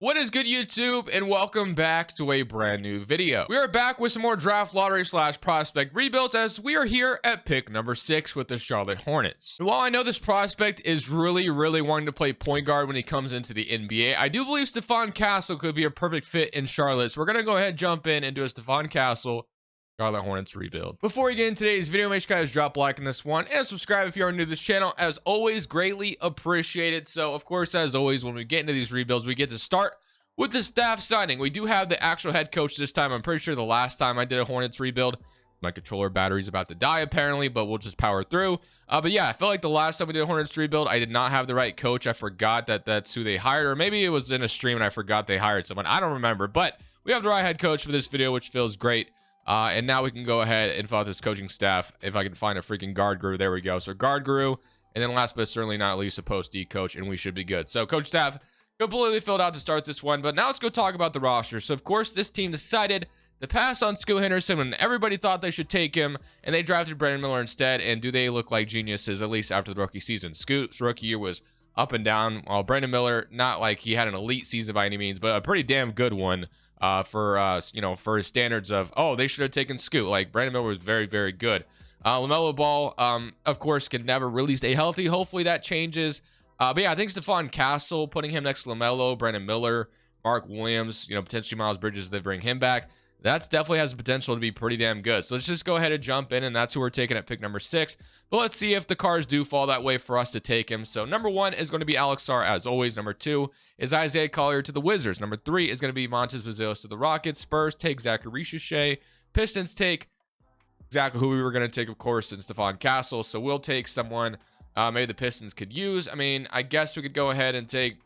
What is good, YouTube, and welcome back to a brand new video. We are back with some more draft lottery slash prospect rebuilds as we are here at pick number 6 with the Charlotte Hornets. And while I know this prospect is really wanting to play point guard when he comes into the NBA, I do believe Stephon Castle could be a perfect fit in Charlotte. So we're going to go ahead and jump in and do a Stephon Castle Charlotte Hornets rebuild. Before we get into today's video, make sure you guys drop a like on this one and subscribe if you are new to this channel. As always, greatly appreciated. So of course, as always, when we get into these rebuilds, we get to start with the staff signing. We do have the actual head coach this time. I'm pretty sure the last time I did a Hornets rebuild, my controller battery's about to die apparently, but we'll just power through. But yeah, I felt like the last time we did a Hornets rebuild, I did not have the right coach. I forgot that that's who they hired, or maybe it was in a stream and I forgot they hired someone. I don't remember, but we have the right head coach for this video, which feels great. And now we can go ahead and fill out this coaching staff. If I can find a freaking guard guru, there we go. So guard guru, and then last but certainly not least, a post D coach, and we should be good. So coach staff completely filled out to start this one. But now let's go talk about the roster. So of course, this team decided to pass on Scoot Henderson when everybody thought they should take him, and they drafted Brandon Miller instead. And do they look like geniuses, at least after the rookie season? Scoot's rookie year was up and down, while Brandon Miller, not like he had an elite season by any means, but a pretty damn good one. For his standards of, oh, they should have taken Scoot. Like, Brandon Miller was very good. LaMelo Ball, of course, can never really stay healthy. Hopefully that changes. But yeah, I think Stephon Castle, putting him next to LaMelo, Brandon Miller, Mark Williams, potentially Miles Bridges, if they bring him back, that's definitely has the potential to be pretty damn good. So let's just go ahead and jump in, and that's who we're taking at pick number 6. But let's see if the cards do fall that way for us to take him. So number 1 is going to be Alex Sarr, as always. Number 2 is Isaiah Collier to the Wizards. Number 3 is going to be Montes Bazelis to the Rockets. Spurs take Zachary Shea. Pistons take exactly who we were going to take, of course, in Stephon Castle. So we'll take someone maybe the Pistons could use. I mean, I guess we could go ahead and take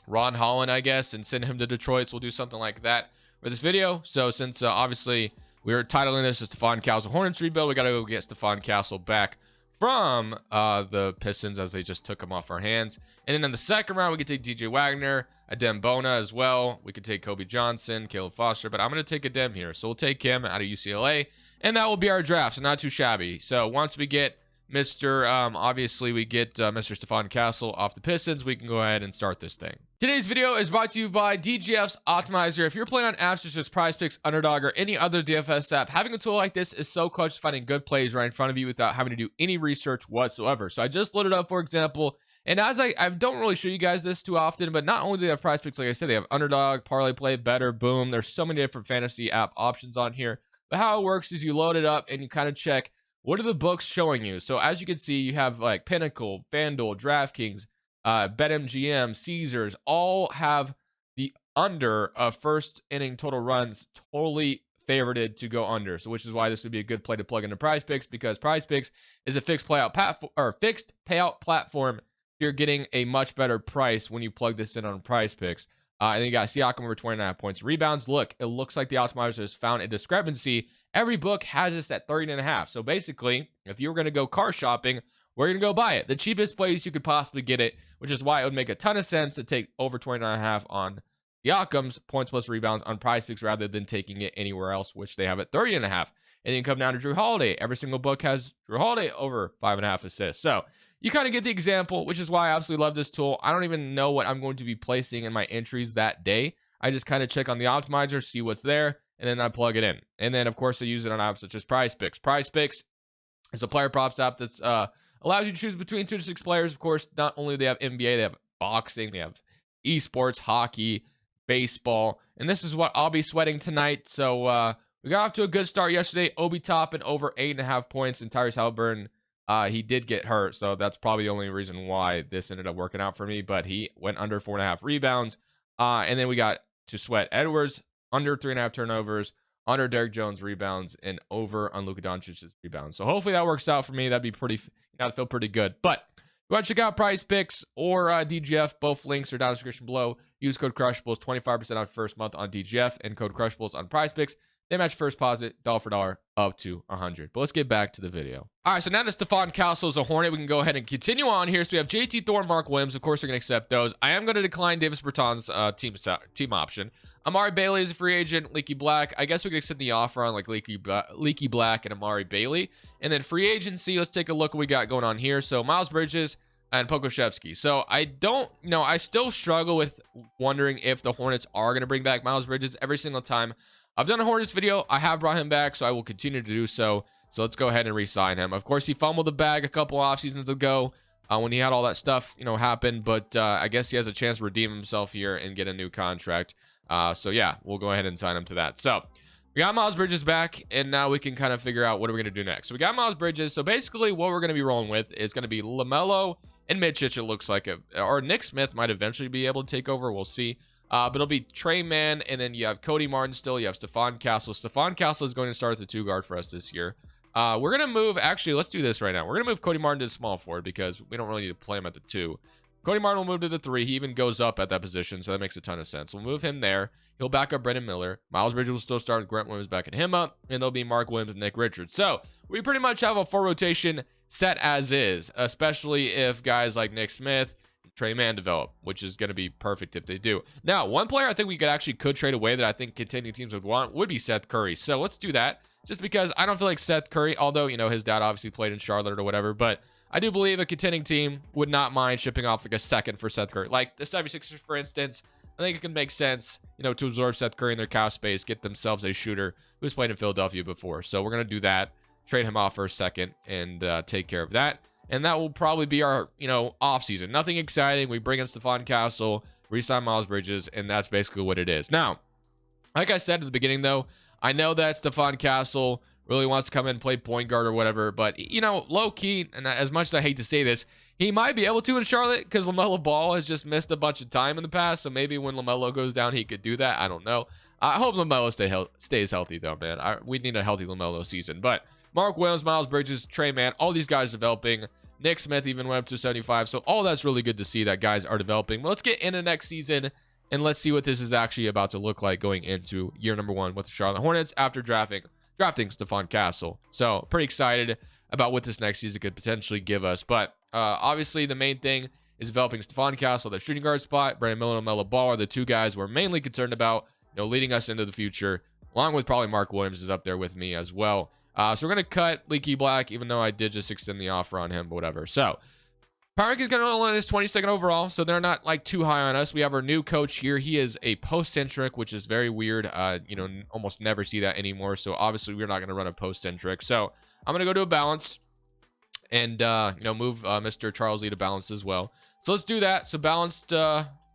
Ron Holland, I guess, and send him to Detroit. So we'll do something like that for this video. So since obviously we are titling this as Stephon Castle Hornets rebuild, we got to go get Stephon Castle back from the Pistons, as they just took him off our hands. And then in the second round, we could take DJ Wagner, Adem Bona as well. We could take Kobe Johnson, Caleb Foster, but I'm going to take Adem here. So we'll take him out of UCLA, and that will be our draft. So not too shabby. So once we get obviously we get Mr. Stephon Castle off the Pistons, we can go ahead and start this thing. Today's video is brought to you by DGF's Optimizer. If you're playing on apps such as PrizePicks, Underdog, or any other DFS app, having a tool like this is so clutch to finding good plays right in front of you without having to do any research whatsoever. So I just loaded up, for example, and as I don't really show you guys this too often, but not only do they have PrizePicks, like I said, they have Underdog, Parlay Play, Better, Boom. There's so many different fantasy app options on here. But how it works is you load it up and you kind of check, what are the books showing you? So as you can see, you have like Pinnacle, FanDuel, DraftKings, BetMGM, Caesars, all have the under of first inning total runs totally favorited to go under. So which is why this would be a good play to plug into PrizePicks, because PrizePicks is a fixed payout platform. You're getting a much better price when you plug this in on PrizePicks. And then you got Siakam over 29 points. Rebounds, look, it looks like the optimizer has found a discrepancy. Every book has this at 30.5. So basically, if you were going to go car shopping, we're going to go buy it. The cheapest place you could possibly get it, which is why it would make a ton of sense to take over 29.5 on Siakam's points plus rebounds on PrizePicks rather than taking it anywhere else, which they have at 30.5. And then you come down to Drew Holiday. Every single book has Drew Holiday over 5.5 assists. So you kind of get the example, which is why I absolutely love this tool. I don't even know what I'm going to be placing in my entries that day. I just kind of check on the optimizer, see what's there, and then I plug it in. And then, of course, I use it on apps such as PrizePicks. PrizePicks is a player props app that allows you to choose between 2 to 6 players. Of course, not only do they have NBA, they have boxing, they have esports, hockey, baseball. And this is what I'll be sweating tonight. So we got off to a good start yesterday. Obi Toppin over 8.5 points, and Tyrese Halliburton, he did get hurt, so that's probably the only reason why this ended up working out for me. But he went under 4.5 rebounds. And then we got to sweat Edwards, under 3.5 turnovers, under Derrick Jones rebounds, and over on Luka Doncic's rebounds. So hopefully that works out for me. That'd be pretty, that'd feel pretty good. But if you want to check out PrizePicks or DGF, both links are down in the description below. Use code Crushables, 25% on first month on DGF, and code Crushables on PrizePicks. They match first deposit, dollar for dollar, up to 100. But let's get back to the video. All right, so now that Stephon Castle is a Hornet, we can go ahead and continue on here. So we have JT Thorne, Mark Williams. Of course, they're going to accept those. I am going to decline Davis Bertans' team option. Amari Bailey is a free agent. Leaky Black. I guess we could extend the offer on like Leaky Black and Amari Bailey. And then free agency, let's take a look what we got going on here. So Miles Bridges, and Pokuševski. So I don't, I still struggle with wondering if the Hornets are going to bring back Miles Bridges every single time I've done a Hornets video. I have brought him back, so I will continue to do so. So let's go ahead and re-sign him. Of course, he fumbled the bag a couple off seasons ago when he had all that stuff, happen. But I guess he has a chance to redeem himself here and get a new contract. So yeah, we'll go ahead and sign him to that. So we got Miles Bridges back, and now we can kind of figure out what are we going to do next. So we got Miles Bridges. So basically what we're going to be rolling with is going to be LaMelo and Mitchich, it looks like. Or Nick Smith might eventually be able to take over. We'll see. But it'll be Trey Mann, and then you have Cody Martin still. You have Stephon Castle. Stephon Castle is going to start as the 2-guard for us this year. We're going to move, actually, let's do this right now. We're going to move Cody Martin to the small forward because we don't really need to play him at the 2. Cody Martin will move to the 3. He even goes up at that position, so that makes a ton of sense. We'll move him there. He'll back up Brendan Miller. Miles Bridges will still start with Grant Williams backing him up, and it'll be Mark Williams and Nick Richards. So we pretty much have a 4 rotation set as is, especially if guys like Nick Smith, Trey Mann develop, which is going to be perfect if they do. Now, one player I think we could trade away that I think contending teams would want would be Seth Curry. So let's do that, just because I don't feel like Seth Curry, although, his dad obviously played in Charlotte or whatever, but I do believe a contending team would not mind shipping off like a second for Seth Curry. Like the 76ers, for instance, I think it can make sense, to absorb Seth Curry in their cap space, get themselves a shooter who's played in Philadelphia before. So we're going to do that, trade him off for a second, and take care of that. And that will probably be our, off season. Nothing exciting. We bring in Stephon Castle, re-sign Miles Bridges, and that's basically what it is. Now, like I said at the beginning, though, I know that Stephon Castle really wants to come in and play point guard or whatever, but, low key, and as much as I hate to say this, he might be able to in Charlotte because LaMelo Ball has just missed a bunch of time in the past. So maybe when LaMelo goes down, he could do that. I don't know. I hope LaMelo stays healthy, though, man. We need a healthy LaMelo season. But Mark Williams, Miles Bridges, Trey Mann, all these guys developing. Nick Smith even went up to 75. So all that's really good to see that guys are developing. But let's get into next season and let's see what this is actually about to look like going into year number 1 with the Charlotte Hornets after drafting Stephon Castle. So pretty excited about what this next season could potentially give us. But obviously the main thing is developing Stephon Castle, the shooting guard spot. Brandon Miller and LaMelo Ball are the 2 guys we're mainly concerned about, leading us into the future, along with probably Mark Williams is up there with me as well. So we're going to cut Leaky Black, even though I did just extend the offer on him, but whatever. So Power Rankings going to only is 22nd overall, so they're not like too high on us. We have our new coach here. He is a post-centric, which is very weird. Almost never see that anymore. So obviously we're not going to run a post-centric. So I'm going to go to a balance and, move Mr. Charles Lee to balance as well. So let's do that. So balanced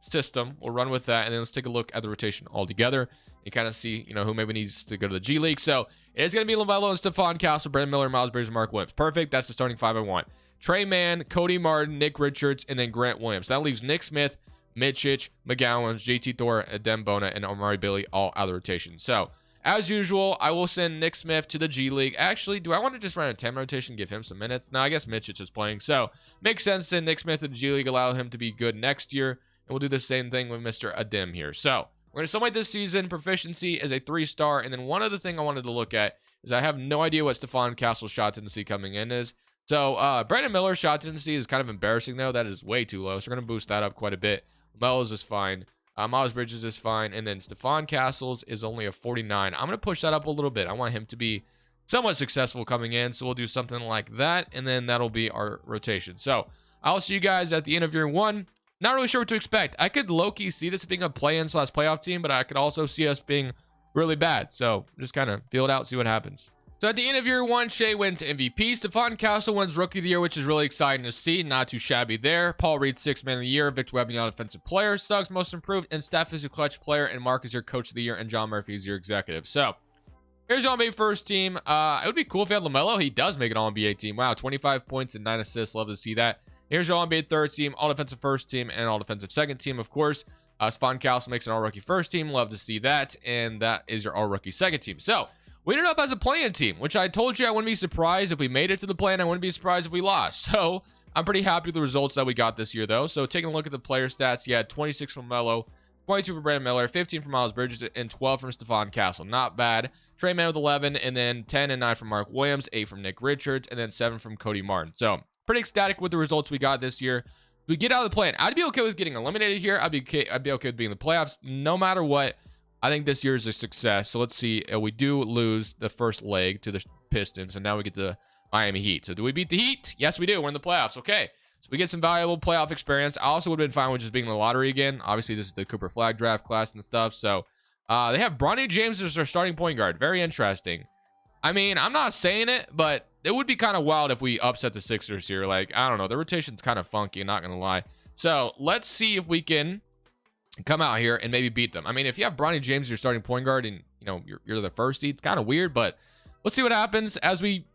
system. We'll run with that. And then let's take a look at the rotation altogether and kind of see, who maybe needs to go to the G League. So it is going to be LaMelo and Stephon Castle, Brandon Miller, Miles Bridges, Mark Williams. Perfect. That's the starting 5 I want. Trey Mann, Cody Martin, Nick Richards, and then Grant Williams. That leaves Nick Smith, Mitchich, McGowan, JT Thor, Adem Bona, and Omari Bailey all out of the rotation. So, as usual, I will send Nick Smith to the G League. Actually, do I want to just run a 10 rotation, give him some minutes? No, I guess Mitchich is playing. So, makes sense to send Nick Smith to the G League, allow him to be good next year. And we'll do the same thing with Mr. Adem here. So, we're going to summate this season. Proficiency is a 3-star. And then one other thing I wanted to look at is I have no idea what Stephon Castle's shot tendency coming in is. So, Brandon Miller's shot tendency is kind of embarrassing, though. That is way too low. So, we're going to boost that up quite a bit. Melo's is fine. Miles Bridges is fine. And then Stephon Castle's is only a 49. I'm going to push that up a little bit. I want him to be somewhat successful coming in. So, we'll do something like that. And then that'll be our rotation. So, I'll see you guys at the end of year 1. Not really sure what to expect. I could low-key see this being a play-in / playoff team, but I could also see us being really bad. So, just kind of feel it out, see what happens. So at the end of year 1, Shea wins MVP. Stephon Castle wins Rookie of the Year, which is really exciting to see. Not too shabby there. Paul Reed, 6th Man of the Year. Victor Webb, Young Offensive Player. Suggs, Most Improved. And Steph is your Clutch Player. And Mark is your Coach of the Year. And John Murphy is your Executive. So here's your All-NBA first team. It would be cool if you had LaMelo. He does make an All-NBA team. Wow, 25 points and 9 assists. Love to see that. Here's your All-NBA third team, All-Defensive first team, and All-Defensive second team, of course. Stephon Castle makes an All-Rookie first team. Love to see that. And that is your All-Rookie second team. So we ended up as a play-in team, which I told you I wouldn't be surprised if we made it to the play-in. I wouldn't be surprised if we lost. So I'm pretty happy with the results that we got this year, though. So taking a look at the player stats, you had 26 from Melo, 22 for Brandon Miller, 15 from Miles Bridges, and 12 from Stephon Castle. Not bad. Trey Mann with 11, and then 10 and 9 from Mark Williams, 8 from Nick Richards, and then 7 from Cody Martin. So pretty ecstatic with the results we got this year. If we get out of the play-in, I'd be okay with getting eliminated here. I'd be okay with being in the playoffs. No matter what, I think this year is a success. So let's see. We do lose the first leg to the Pistons, and now we get the Miami Heat. So do we beat the Heat? Yes, we do. We're in the playoffs. Okay. So we get some valuable playoff experience. I also would have been fine with just being in the lottery again. Obviously, this is the Cooper Flag draft class and stuff. So they have Bronny James as their starting point guard. Very interesting. I mean, I'm not saying it, but it would be kind of wild if we upset the Sixers here. Like, I don't know. The rotation's kind of funky, not going to lie. So let's see if we can come out here and maybe beat them. I mean, if you have Bronny James as your starting point guard and, you know, you're the first seed, it's kind of weird, but let's see what happens as we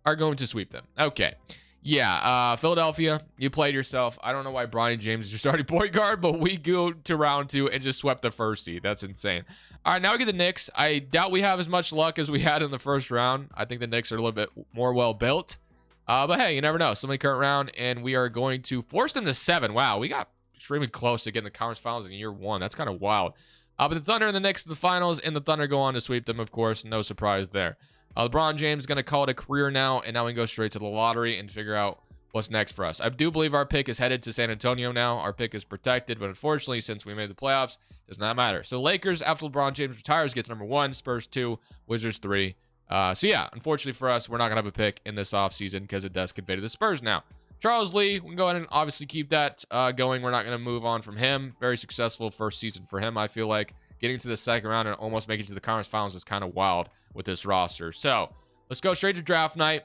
are going to sweep them. Okay. Yeah, Philadelphia, you played yourself. I don't know why Bronny James is your starting point guard, but we go to round 2 and just swept the first seed. That's insane. All right, now we get the Knicks. I doubt we have as much luck as we had in the first round. I think the Knicks are a little bit more well-built. But hey, you never know. Somebody current round, and we are going to force them to 7. Wow, we got extremely close to getting the conference finals in year 1. That's kind of wild. But the Thunder and the Knicks to the finals, and the Thunder go on to sweep them, of course. No surprise there. LeBron James is going to call it a career now, and now we can go straight to the lottery and figure out what's next for us. I do believe our pick is headed to San Antonio now. Our pick is protected, but unfortunately, since we made the playoffs, it does not matter. So Lakers, after LeBron James retires, gets number 1, Spurs 2, Wizards 3. So yeah, unfortunately for us, we're not going to have a pick in this offseason because it does convey to the Spurs now. Charles Lee, we can go ahead and obviously keep that going. We're not going to move on from him. Very successful first season for him, I feel like. Getting to the second round and almost making it to the conference finals is kind of wild with this roster. So let's go straight to draft night.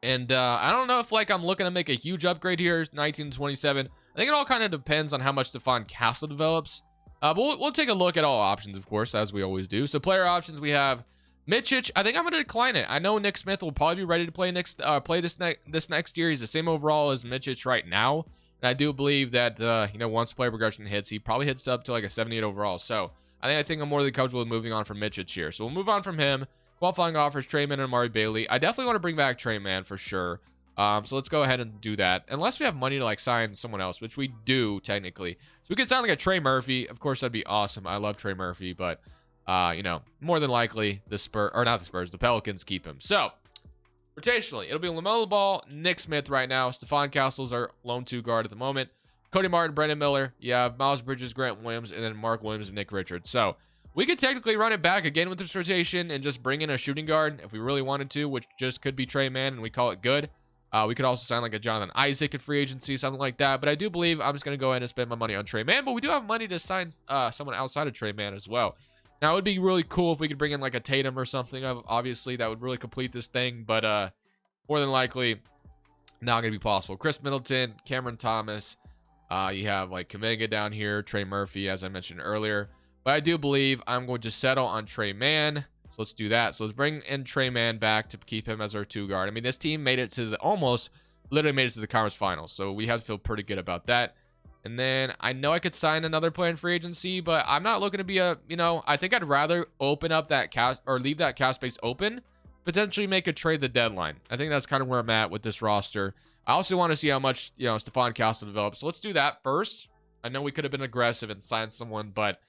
And I don't know if like I'm looking to make a huge upgrade here, 19 to 27. I think it all kind of depends on how much Stephon Castle develops. But we'll take a look at all options, of course, as we always do. So player options, we have Mitchich. I think I'm going to decline it. I know Nick Smith will probably be ready to play this next year. He's the same overall as Mitchich right now. And I do believe that, you know, once player progression hits, he probably hits up to like a 78 overall. So I think I'm more than comfortable with moving on from Mitchich here. So we'll move on from him. Qualifying offers, Trey Man and Amari Bailey. I definitely want to bring back Trey Man for sure. So let's go ahead and do that. Unless we have money to like sign someone else, which we do technically. So we could sign like a Trey Murphy. Of course, that'd be awesome. I love Trey Murphy, but you know, more than likely the Pelicans keep him. So rotationally, it'll be LaMelo Ball, Nick Smith right now. Stephon Castle's our lone 2 guard at the moment. Cody Martin, Brandon Miller. You have Miles Bridges, Grant Williams, and then Mark Williams and Nick Richards. So we could technically run it back again with this rotation and just bring in a shooting guard if we really wanted to, which just could be Trey Man, and we call it good. We could also sign like a Jonathan Isaac in free agency, something like that. But I do believe I'm just going to go ahead and spend my money on Trey Man. But we do have money to sign someone outside of Trey Man as well. Now, it would be really cool if we could bring in like a Tatum or something. Obviously, that would really complete this thing. But more than likely, not going to be possible. Chris Middleton, Cameron Thomas. You have like Kuminga down here, Trey Murphy, as I mentioned earlier. But I do believe I'm going to settle on Trey Man. So let's do that. So let's bring in Trey Man back to keep him as our 2 guard. I mean, this team made it to the literally made it to the conference finals. So we have to feel pretty good about that. And then I know I could sign another player in free agency, but I'm not looking to be I think I'd rather open up that leave that cap space open, potentially make a trade the deadline. I think that's kind of where I'm at with this roster. I also want to see how much, Stephon Castle develops. So let's do that first. I know we could have been aggressive and signed someone, but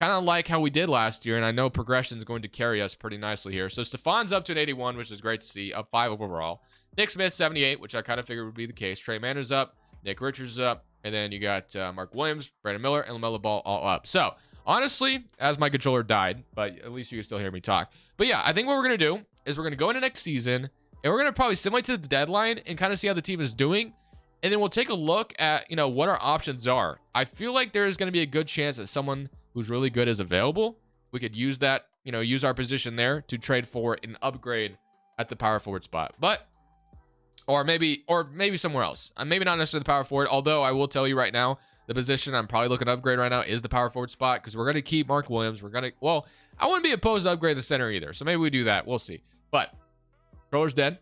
kind of like how we did last year, and I know progression is going to carry us pretty nicely here. So Stephon's up to an 81, which is great to see, up 5 overall. Nick Smith, 78, which I kind of figured would be the case. Trey Man is up. Nick Richards is up. And then you got Mark Williams, Brandon Miller, and LaMelo Ball all up. So, honestly, as my controller died, but at least you can still hear me talk. But yeah, I think what we're going to do is we're going to go into next season, and we're going to probably simulate to the deadline and kind of see how the team is doing. And then we'll take a look at, what our options are. I feel like there is going to be a good chance that someone who's really good is available. We could use that, use our position there to trade for an upgrade at the power forward spot. But or maybe somewhere else. Maybe not necessarily the power forward, although I will tell you right now, the position I'm probably looking to upgrade right now is the power forward spot, because we're going to keep Mark Williams. I wouldn't be opposed to upgrade the center either, so maybe we do that. We'll see. But controller's dead.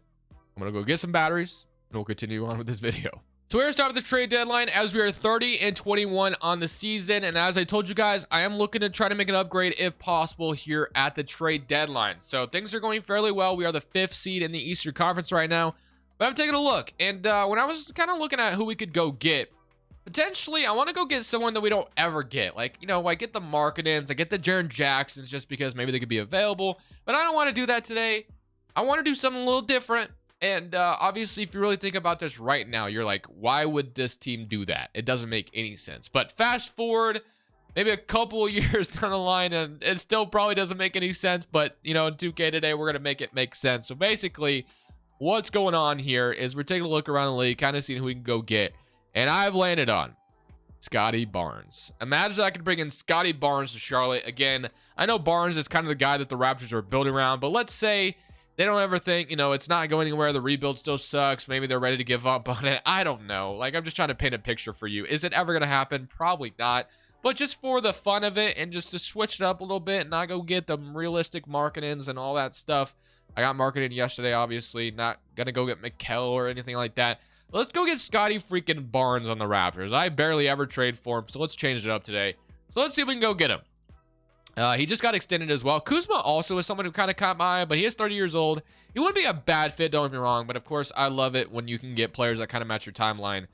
I'm going to go get some batteries, and we'll continue on with this video. So we're going to start with the trade deadline as we are 30 and 21 on the season. And as I told you guys, I am looking to try to make an upgrade if possible here at the trade deadline. So things are going fairly well. We are the 5th seed in the Eastern Conference right now. But I'm taking a look, and when I was kind of looking at who we could go get, potentially I want to go get someone that we don't ever get. Like, I get the Markkanens, I get the Jaren Jacksons just because maybe they could be available. But I don't want to do that today. I want to do something a little different. And obviously, if you really think about this right now, you're like, why would this team do that? It doesn't make any sense. But fast forward maybe a couple of years down the line, and it still probably doesn't make any sense. But, in 2K today, we're going to make it make sense. So basically, what's going on here is we're taking a look around the league, kind of seeing who we can go get. And I've landed on Scottie Barnes. Imagine I could bring in Scottie Barnes to Charlotte. Again, I know Barnes is kind of the guy that the Raptors are building around, but let's say they don't ever think, you know, it's not going anywhere. The rebuild still sucks. Maybe they're ready to give up on it. I don't know. Like, I'm just trying to paint a picture for you. Is it ever going to happen? Probably not. But just for the fun of it and just to switch it up a little bit and not go get the realistic marketings and all that stuff. I got marketing yesterday, obviously. Not going to go get Mikal or anything like that. Let's go get Scottie freaking Barnes on the Raptors. I barely ever trade for him, so let's change it up today. So let's see if we can go get him. He just got extended as well. Kuzma also is someone who kind of caught my eye, but he is 30 years old. He wouldn't be a bad fit, don't get me wrong, but of course, I love it when you can get players that kind of match your timeline,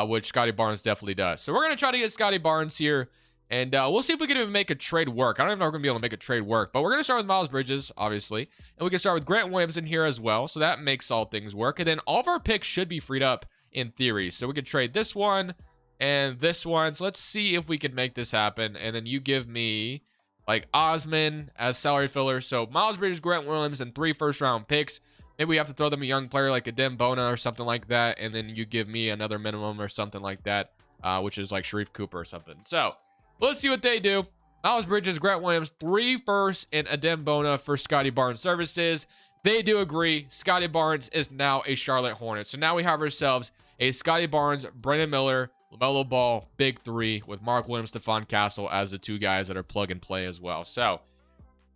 which Scottie Barnes definitely does. So we're going to try to get Scottie Barnes here, and we'll see if we can even make a trade work. I don't even know if we're going to be able to make a trade work, but we're going to start with Miles Bridges, obviously, and we can start with Grant Williams in here as well, so that makes all things work. And then all of our picks should be freed up in theory, so we could trade this one and this one. So let's see if we can make this happen. And then you give me like Osman as salary filler. So Miles Bridges, Grant Williams, and 3 first-round picks. Maybe we have to throw them a young player like a Dembona or something like that, and then you give me another minimum or something like that, which is like Sharif Cooper or something. So let's see what they do. Miles Bridges, Grant Williams, 3 firsts, and a Dembona for Scottie Barnes services. They do agree. Scottie Barnes is now a Charlotte Hornet. So now we have ourselves a Scottie Barnes, Brandon Miller, LaMelo Ball, big 3 with Mark Williams, Stephon Castle as the 2 guys that are plug and play as well. So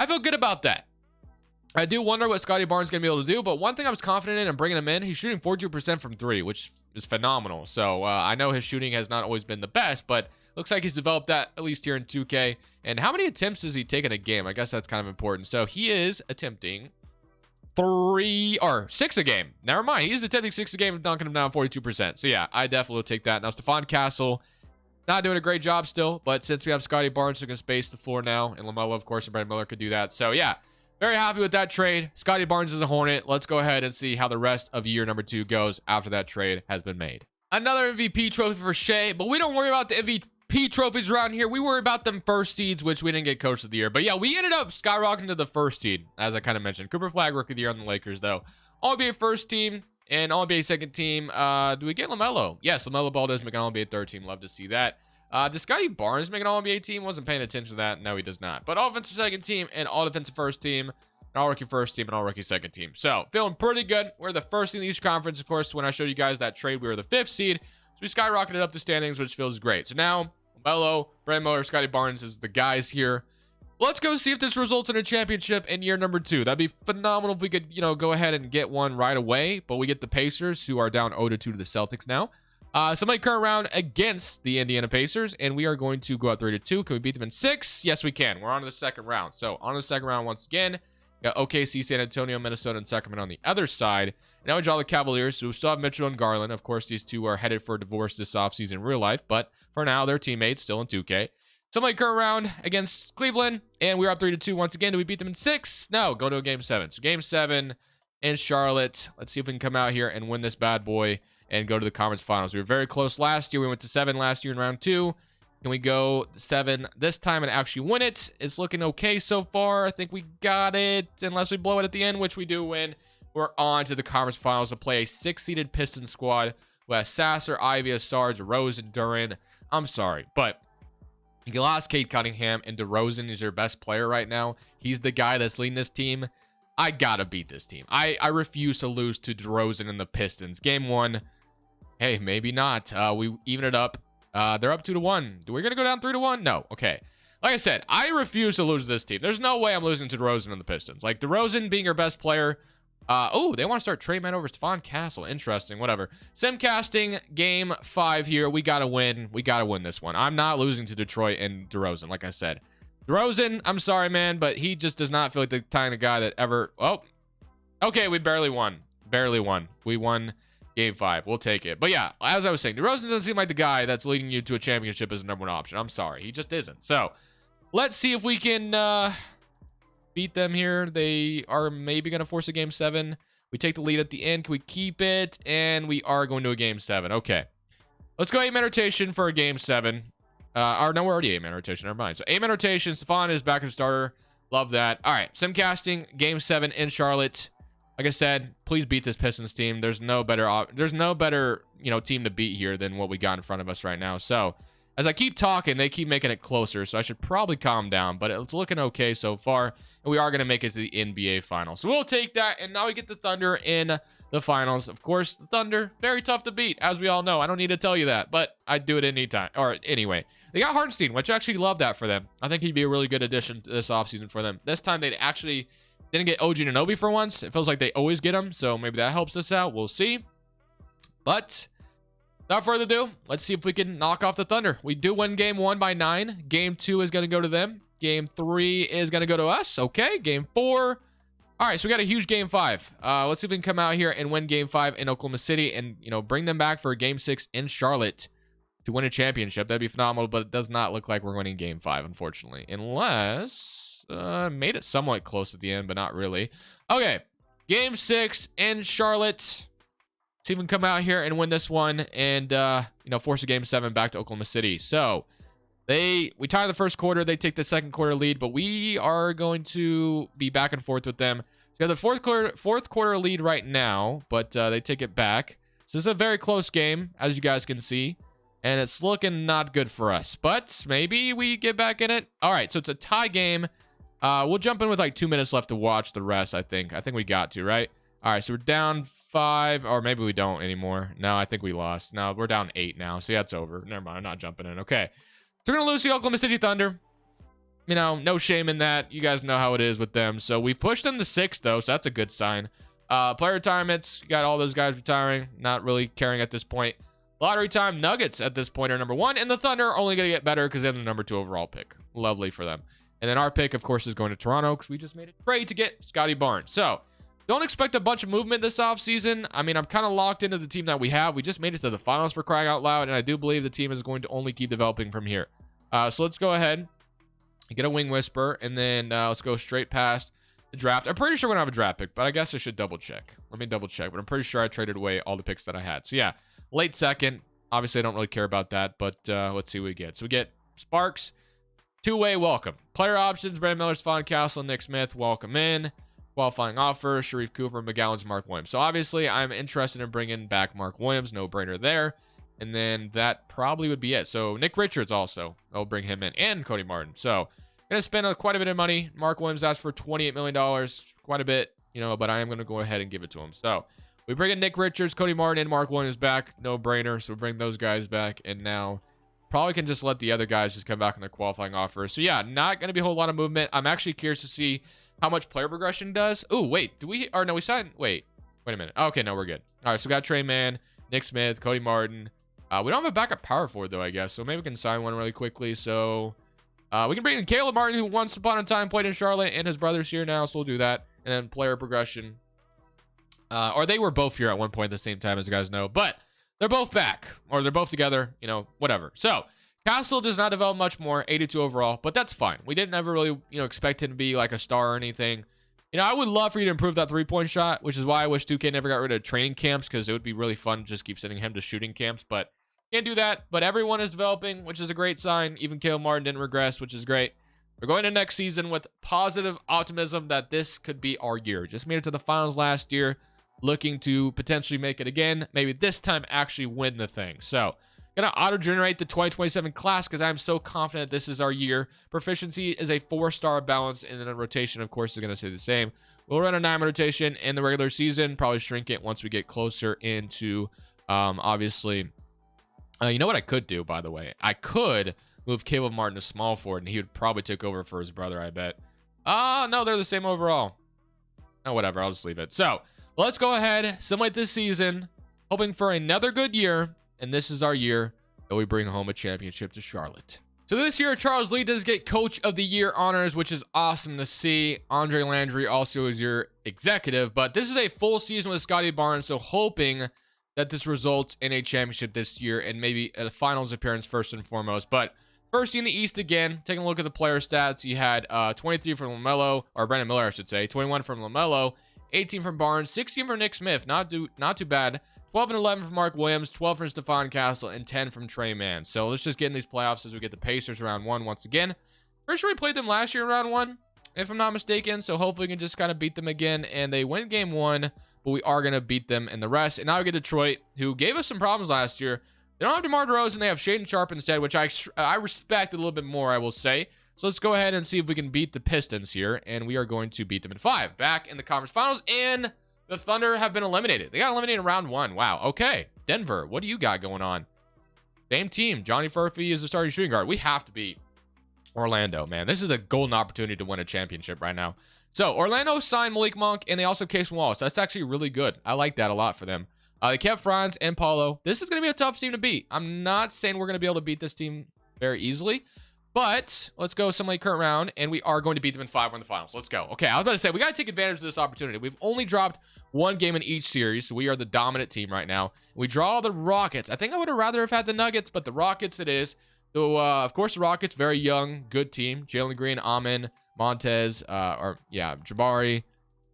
I feel good about that. I do wonder what Scottie Barnes is going to be able to do, but one thing I was confident in and bringing him in, he's shooting 42% from 3, which is phenomenal. So I know his shooting has not always been the best, but looks like he's developed that at least here in 2K. And how many attempts has he taken a game? I guess that's kind of important. So he is attempting 3 or 6 a game. Never mind. He's attempting 6 a game and dunking him down 42%. So yeah, I definitely will take that. Now, Stephon Castle, not doing a great job still, but since we have Scottie Barnes who can space the floor now, and LaMelo, of course, and Brandon Miller could do that. So yeah, very happy with that trade. Scottie Barnes is a Hornet. Let's go ahead and see how the rest of year number 2 goes after that trade has been made. Another MVP trophy for Shea, but we don't worry about the MVP trophies around here. We worry about them first seeds, which we didn't get coach of the year. But yeah, we ended up skyrocketing to the first seed, as I kind of mentioned. Cooper Flag rookie of the year on the Lakers, though. All-NBA first team and All-NBA second team. Do we get LaMelo? Yes, LaMelo Ball does make an All-NBA third team. Love to see that. Does Scottie Barnes make an All-NBA team? Wasn't paying attention to that. No, he does not. But all-offensive second team and all-defensive first team, and all-rookie first team and all-rookie second team. So, feeling pretty good. We're the first in the East Conference. Of course, when I showed you guys that trade, we were the 5th seed. So, we skyrocketed up the standings, which feels great. So, now LaMelo, Brandon Miller, Scottie Barnes is the guys here. Let's go see if this results in a championship in year number 2. That'd be phenomenal if we could, you know, go ahead and get one right away. But we get the Pacers, who are down 0-2 to the Celtics now. Somebody current round against the Indiana Pacers, and we are going to go out 3-2. Can we beat them in 6? Yes, we can. We're on to the second round. So on to the second round once again. Got OKC, San Antonio, Minnesota, and Sacramento on the other side. Now we draw the Cavaliers, who still have Mitchell and Garland. Of course, these 2 are headed for a divorce this offseason in real life, but for now, they're teammates still in 2K. Somebody current round against Cleveland, and we're up 3-2 once again. Do we beat them in 6? No, go to a game 7. So game 7 in Charlotte. Let's see if we can come out here and win this bad boy and go to the conference finals. We were very close last year. We went to 7 last year in round 2. Can we go 7 this time and actually win it? It's looking okay so far. I think we got it, unless we blow it at the end, which we do win. We're on to the conference finals to play a 6-seeded Pistons squad who has Sasser, Ivy, Sarge, Rose, and Duran. I'm sorry, but you lost Kate Cunningham, and DeRozan is your best player right now. He's the guy that's leading this team. I gotta beat this team. I refuse to lose to DeRozan and the Pistons. Game 1. Hey, maybe not. We even it up. They're up 2-1. We're gonna go down 3-1? No. Okay. Like I said, I refuse to lose to this team. There's no way I'm losing to DeRozan and the Pistons. Like, DeRozan being your best player. Oh, they want to start trade man over Stephon Castle. Interesting. Whatever. Simcasting game 5 here. We got to win. We got to win this one. I'm not losing to Detroit and DeRozan, like I said. DeRozan, I'm sorry, man, but he just does not feel like the kind of guy that ever... Oh, okay, we barely won. Barely won. We won game 5. We'll take it. But yeah, as I was saying, DeRozan doesn't seem like the guy that's leading you to a championship as a number 1 option. I'm sorry. He just isn't. So, let's see if we can... beat them here. They are maybe going to force a game 7. We take the lead at the end. Can we keep it? And we are going to a game 7. Okay. Let's go 8-man rotation for a game 7. Or no, we're already 8-man rotation. Never mind. So 8-man rotation. Stephon is back as starter. Love that. All right. Simcasting game 7 in Charlotte Like I said, please beat this Pistons team. There's no better, team to beat here than what we got in front of us right now. So, as I keep talking, they keep making it closer, so I should probably calm down, but it's looking okay so far, and we are going to make it to the NBA Finals. So we'll take that, and now we get the Thunder in the Finals. Of course, the Thunder, very tough to beat, as we all know. I don't need to tell you that, but I'd do it anytime. Or anyway, they got Hartenstein, which I actually love that for them. I think he'd be a really good addition to this offseason for them. This time, they actually didn't get OG Anunoby for once. It feels like they always get him, so maybe that helps us out. We'll see. But without further ado, let's see if we can knock off the Thunder. We do win game 1 by 9. Game 2 is going to go to them. Game 3 is going to go to us. Okay, game 4. All right, so we got a huge game 5. Let's see if we can come out here and win game 5 in Oklahoma City and, bring them back for game 6 in Charlotte to win a championship. That'd be phenomenal, but it does not look like we're winning game 5, unfortunately. Unless, made it somewhat close at the end, but not really. Okay, game 6 in Charlotte. See if we can come out here and win this one and, force a game 7 back to Oklahoma City. So, we tie the first quarter. They take the second quarter lead, but we are going to be back and forth with them. So, we have the fourth quarter lead right now, but they take it back. So, this is a very close game, as you guys can see, and it's looking not good for us, but maybe we get back in it. All right, so it's a tie game. We'll jump in with like 2 minutes left to watch the rest, I think. I think we got to, right? All right, so we're down 5, or maybe we don't anymore. No, I think we lost. No, we're down 8 now, so yeah, it's over. Never mind, I'm not jumping in. Okay, so we're going to lose the Oklahoma City Thunder. No shame in that. You guys know how it is with them. So we pushed them to 6, though, so that's a good sign. Player retirements, you got all those guys retiring. Not really caring at this point. Lottery time, Nuggets at this point are number 1, and the Thunder are only going to get better because they have the number 2 overall pick. Lovely for them. And then our pick, of course, is going to Toronto because we just made a trade to get Scotty Barnes. So, don't expect a bunch of movement this offseason. I mean, I'm kind of locked into the team that we have. We just made it to the finals for crying out loud, and I do believe the team is going to only keep developing from here. So let's go ahead and get a wing whisper, and then let's go straight past the draft. I'm pretty sure we're going to have a draft pick, but I guess I should double check. Let me double check, but I'm pretty sure I traded away all the picks that I had. So yeah, late second. Obviously, I don't really care about that, but let's see what we get. So we get Sparks, two-way welcome. Player options, Brandon Miller, Stephon Castle, Nick Smith, welcome in. Qualifying offer, Sharif Cooper, McGowan's, Mark Williams. So obviously, I'm interested in bringing back Mark Williams. No brainer there. And then that probably would be it. So Nick Richards also, I'll bring him in, and Cody Martin. So going to spend quite a bit of money. Mark Williams asked for $28 million, quite a bit, but I am going to go ahead and give it to him. So we bring in Nick Richards, Cody Martin, and Mark Williams back. No brainer. So we bring those guys back, and now probably can just let the other guys just come back on their qualifying offer. So yeah, not going to be a whole lot of movement. I'm actually curious to see how much player progression does. Oh, wait, we signed, wait a minute. Okay, no, we're good. All right, so we got Trey Mann, Nick Smith, Cody Martin. We don't have a backup power forward, though, I guess. So maybe we can sign one really quickly. So we can bring in Caleb Martin, who once upon a time played in Charlotte, and his brother's here now, so we'll do that. And then player progression. Or they were both here at one point at the same time, as you guys know. But they're both back, or they're both together, whatever. So Castle does not develop much more, 82 overall, but that's fine. We didn't ever really, expect him to be like a star or anything. I would love for you to improve that three-point shot, which is why I wish 2K never got rid of training camps, because it would be really fun to just keep sending him to shooting camps, but can't do that. But everyone is developing, which is a great sign. Even Caleb Martin didn't regress, which is great. We're going to next season with positive optimism that this could be our year. Just made it to the finals last year, looking to potentially make it again. Maybe this time actually win the thing. So going to auto-generate the 2027 class because I'm so confident this is our year. Proficiency is a 4-star balance, and then a rotation, of course, is going to stay the same. We'll run a 9 rotation in the regular season, probably shrink it once we get closer into, obviously. You know what I could do, by the way? I could move Caleb Martin to small forward, and he would probably take over for his brother, I bet. No, they're the same overall. Oh, whatever, I'll just leave it. So let's go ahead, simulate this season, hoping for another good year. And this is our year that we bring home a championship to Charlotte. So this year, Charles Lee does get Coach of the Year honors, which is awesome to see. Andre Landry also is your executive, but this is a full season with Scotty Barnes, so hoping that this results in a championship this year and maybe a finals appearance first and foremost. But first in the East again, taking a look at the player stats, you had 23 from LaMelo, or Brandon Miller, I should say, 21 from LaMelo, 18 from Barnes, 16 from Nick Smith, not too bad. 12 and 11 from Mark Williams, 12 from Stephon Castle, and 10 from Trey Mann. So let's just get in these playoffs as we get the Pacers round 1 once again. Pretty sure we played them last year in round 1. if I'm not mistaken. So hopefully we can just kind of beat them again. And they win game 1, but we are going to beat them in the rest. And now we get Detroit, who gave us some problems last year. They don't have DeMar DeRozan. They have Shaedon Sharpe instead, which I respect a little bit more, I will say. So let's go ahead and see if we can beat the Pistons here. And we are going to beat them in 5. Back in the conference finals. And the Thunder have been eliminated. They got eliminated in round 1. Wow. Okay. Denver, what do you got going on? Same team. Johnny Furphy is the starting shooting guard. We have to beat Orlando, man. This is a golden opportunity to win a championship right now. So Orlando signed Malik Monk, and they also Casey Wallace. That's actually really good. I like that a lot for them. They kept Franz and Paulo. This is going to be a tough team to beat. I'm not saying we're going to be able to beat this team very easily, but let's go some current round, and we are going to beat them in 5 in the finals. Let's go. Okay, I was about to say, we got to take advantage of this opportunity. We've only dropped 1 game in each series, so we are the dominant team right now. We draw the Rockets. I think I would have rather have had the Nuggets, but the Rockets it is. So, of course, the Rockets, very young, good team. Jalen Green, Amin, Montez, Jabari,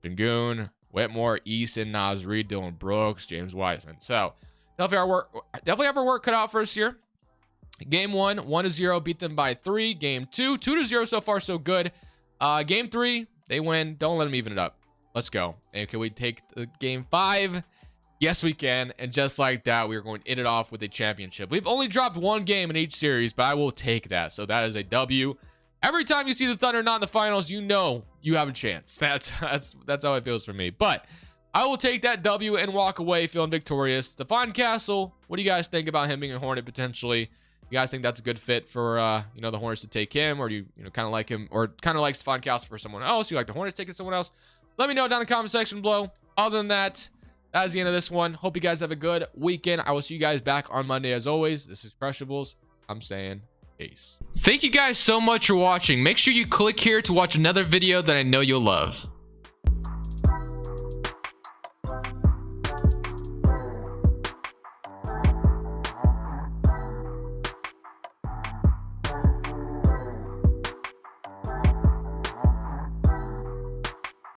Sengun, Whitmore, Eason, Naz Reid, Dylan Brooks, James Wiseman. So, definitely have our work cut out for us here. Game 1, 1-0, beat them by 3. Game 2, 2-0 so far, so good. Game 3, they win. Don't let them even it up. Let's go. And can we take the game 5? Yes, we can. And just like that, we are going to end it off with a championship. We've only dropped 1 game in each series, but I will take that. So that is a W. Every time you see the Thunder not in the finals, you know you have a chance. That's how it feels for me. But I will take that W and walk away feeling victorious. Stephon Castle, what do you guys think about him being a Hornet potentially? You guys think that's a good fit for the Hornets to take him, or do you kind of like him, or kind of like Stephon Castle for someone else? You like the Hornets taking someone else? Let me know down in the comment section below. Other than that, that's the end of this one. Hope you guys have a good weekend. I will see you guys back on Monday as always. This is Crushables. I'm saying peace. Thank you guys so much for watching. Make sure you click here to watch another video that I know you'll love.